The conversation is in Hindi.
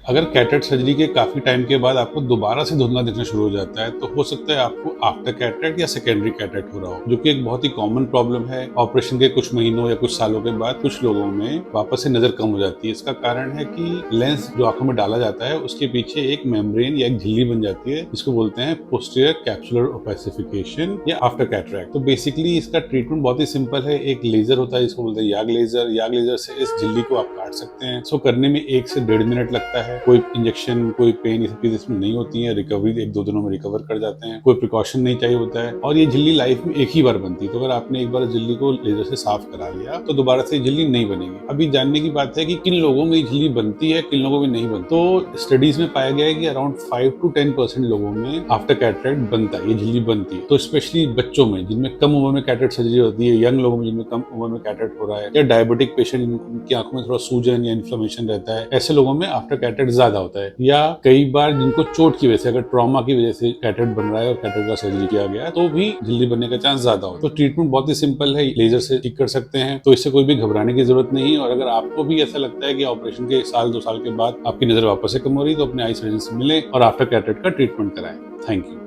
अगर कैटरेक्ट सर्जरी के काफी टाइम के बाद आपको दोबारा से धुंधला दिखना शुरू हो जाता है तो हो सकता है आपको आफ्टर कैटरेक्ट या सेकेंडरी कैटरेक्ट हो रहा हो, जो कि एक बहुत ही कॉमन प्रॉब्लम है। ऑपरेशन के कुछ महीनों या कुछ सालों के बाद कुछ लोगों में वापस से नजर कम हो जाती है। इसका कारण है कि लेंस जो आंखों में डाला जाता है उसके पीछे एक मेम्ब्रेन या एक झिल्ली बन जाती है, जिसको बोलते हैं पोस्टीरियर कैप्सुलर ओपेसिफिकेशन या आफ्टर कैटरेक्ट। तो बेसिकली इसका ट्रीटमेंट बहुत ही सिंपल है। एक लेजर होता है जिसको बोलते हैं याग लेजर। याग लेजर से इस झिल्ली को आप काट सकते हैं। इसको करने में 1 से 1.5 मिनट लगता है। कोई इंजेक्शन, कोई पेन, ये सब चीजें इसमें नहीं होती है। रिकवरी 1-2 दिनों में रिकवर कर जाते हैं। कोई प्रिकॉशन नहीं चाहिए होता है और ये झिल्ली लाइफ में एक ही बार बनती है। तो अगर आपने एक बार झिल्ली को लेजर से साफ करा लिया तो दोबारा से झिल्ली नहीं बनेगी। अभी जानने की बात है कि किन लोगों में झिल्ली बनती है, किन लोगों में नहीं बनती। तो स्टडीज में पाया गया है कि अराउंड 5 to 10% लोगों में आफ्टर कैटरेक्ट बनता है, ये झिल्ली बनती है। तो स्पेशली बच्चों में जिनमें कम उम्र में कैटरेक्ट सर्जरी होती है, यंग लोगों में जिनमें कम उम्र में कैटरेक्ट हो रहा है, या डायबिटिक पेशेंट जिनकी आंखों में थोड़ा सूजन या इन्फ्लेमेशन रहता है, ऐसे लोगों में आफ्टर कैटरेक्ट ज्यादा होता है। या कई बार जिनको चोट की वजह से, अगर ट्रॉमा की वजह से कैटरेक्ट बन रहा है और कैटरेक्ट का सर्जरी किया गया तो भी झिल्ली बनने का चांस ज्यादा होता है। तो ट्रीटमेंट बहुत ही सिंपल है, लेजर से ठीक कर सकते हैं। तो इससे कोई भी घबराने की जरूरत नहीं है। और अगर आपको भी ऐसा लगता है कि ऑपरेशन के 1-2 साल के बाद आपकी नजर वापस से कम हो रही है तो अपने आई सर्जन से मिलें और आफ्टर कैटरेक्ट का ट्रीटमेंट कराएं। Thank you.